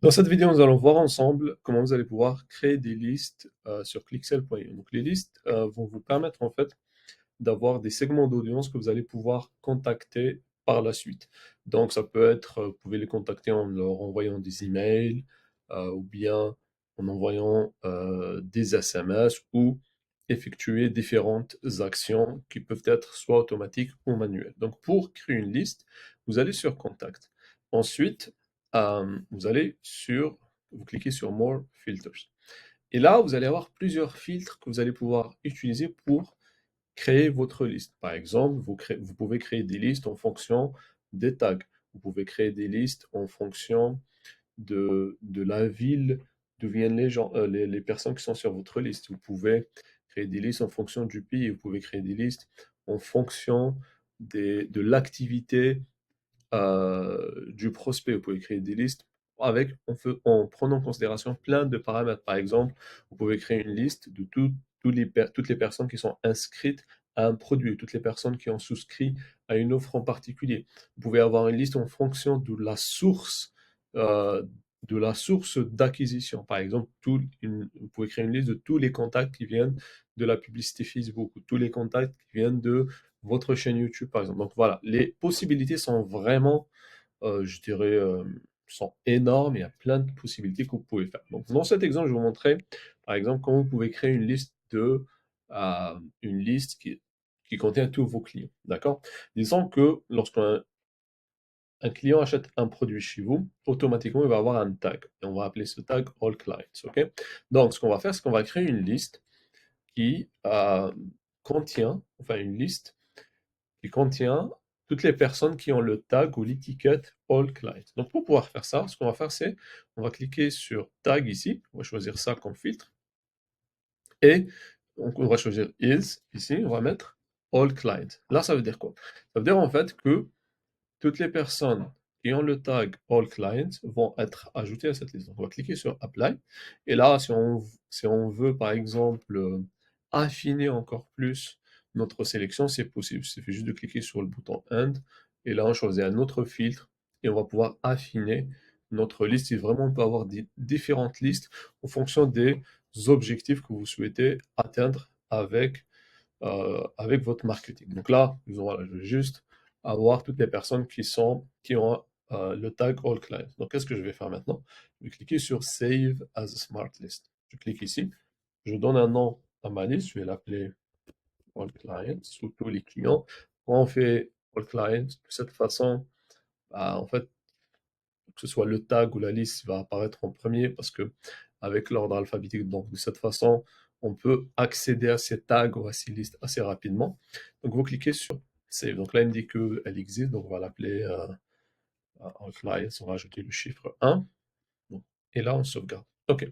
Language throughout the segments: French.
Dans cette vidéo, nous allons voir ensemble comment vous allez pouvoir créer des listes sur Clixel.io. Donc, les listes vont vous permettre en fait d'avoir des segments d'audience que vous allez pouvoir contacter par la suite. Donc, ça peut être, vous pouvez les contacter en leur envoyant des emails ou bien en envoyant des SMS ou effectuer différentes actions qui peuvent être soit automatiques ou manuelles. Donc, pour créer une liste, vous allez sur Contact. Ensuite, vous cliquez sur More Filters. Et là, vous allez avoir plusieurs filtres que vous allez pouvoir utiliser pour créer votre liste. Par exemple, vous pouvez créer des listes en fonction des tags. Vous pouvez créer des listes en fonction de la ville d'où viennent les gens, les personnes qui sont sur votre liste. Vous pouvez créer des listes en fonction du pays. Vous pouvez créer des listes en fonction de l'activité du prospect. Vous pouvez créer des listes en prenant en considération plein de paramètres. Par exemple, vous pouvez créer une liste de toutes les personnes qui sont inscrites à un produit, toutes les personnes qui ont souscrit à une offre en particulier. Vous pouvez avoir une liste en fonction euh, de la source d'acquisition. Par exemple, vous pouvez créer une liste de tous les contacts qui viennent de la publicité Facebook, ou tous les contacts qui viennent de votre chaîne YouTube, par exemple. Donc voilà, les possibilités sont vraiment, je dirais, sont énormes. Il y a plein de possibilités que vous pouvez faire. Donc dans cet exemple, je vais vous montrer, par exemple, comment vous pouvez créer une liste qui contient tous vos clients. D'accord? Disons que lorsqu'un un client achète un produit chez vous, automatiquement, il va avoir un tag. Et on va appeler ce tag All Clients. OK? Donc, ce qu'on va faire, c'est qu'on va créer une liste qui enfin une liste qui contient toutes les personnes qui ont le tag ou l'étiquette All Clients. Donc pour pouvoir faire ça, ce qu'on va faire, c'est on va cliquer sur Tag ici, on va choisir ça comme filtre, et donc on va choisir Is ici, on va mettre All Clients. Là, ça veut dire quoi? Ça veut dire en fait que toutes les personnes qui ont le tag All Clients vont être ajoutées à cette liste. Donc on va cliquer sur Apply, et là, si on veut par exemple affiner encore plus notre sélection, c'est possible. Il suffit juste de cliquer sur le bouton End, et là on choisit un autre filtre, et on va pouvoir affiner notre liste. Et vraiment, on peut avoir différentes listes en fonction des objectifs que vous souhaitez atteindre avec votre marketing. Donc là, voilà, je vais juste avoir toutes les personnes qui ont le tag All Clients. Donc qu'est-ce que je vais faire maintenant? Je vais cliquer sur Save as a Smart List. Je clique ici, je donne un nom à ma liste, je vais l'appeler All Clients, sous tous les clients. Quand on fait All Clients, de cette façon, bah, en fait, que ce soit le tag ou la liste va apparaître en premier parce que avec l'ordre alphabétique, donc de cette façon, on peut accéder à ces tags ou à ces listes assez rapidement. Donc vous cliquez sur Save. Donc là, il me dit qu'elle existe, donc on va l'appeler Outliers, on va ajouter le chiffre 1. Bon. Et là, on sauvegarde. OK.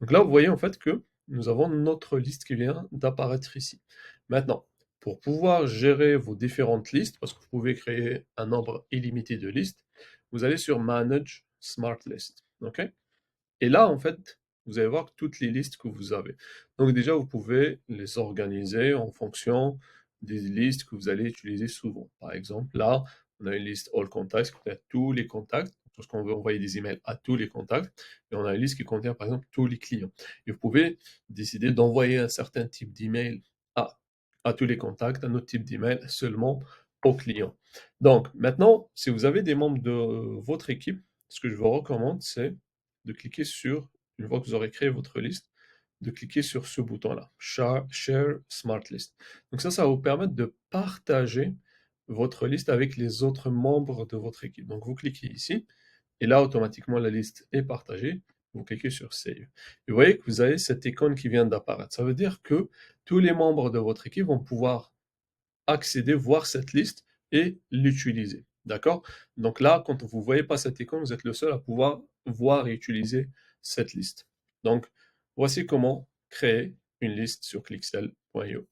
Donc là, vous voyez en fait que nous avons notre liste qui vient d'apparaître ici. Maintenant, pour pouvoir gérer vos différentes listes, parce que vous pouvez créer un nombre illimité de listes, vous allez sur Manage Smart List. OK? Et là, en fait, vous allez voir toutes les listes que vous avez. Donc déjà, vous pouvez les organiser en fonction des listes que vous allez utiliser souvent. Par exemple, là, on a une liste All Contacts qui contient tous les contacts, parce qu'on veut envoyer des emails à tous les contacts. Et on a une liste qui contient, par exemple, tous les clients. Et vous pouvez décider d'envoyer un certain type d'email à, à tous les contacts, un autre type d'email seulement aux clients. Donc, maintenant, si vous avez des membres de votre équipe, ce que je vous recommande, c'est de cliquer sur, une fois que vous aurez créé votre liste, de cliquer sur ce bouton-là, Share Smart List. Donc ça va vous permettre de partager votre liste avec les autres membres de votre équipe. Donc vous cliquez ici, et là automatiquement la liste est partagée. Vous cliquez sur Save. Et vous voyez que vous avez cette icône qui vient d'apparaître. Ça veut dire que tous les membres de votre équipe vont pouvoir accéder, voir cette liste et l'utiliser. D'accord? Donc là, quand vous ne voyez pas cette icône, vous êtes le seul à pouvoir voir et utiliser cette liste. Donc, voici comment créer une liste sur Clixel.io.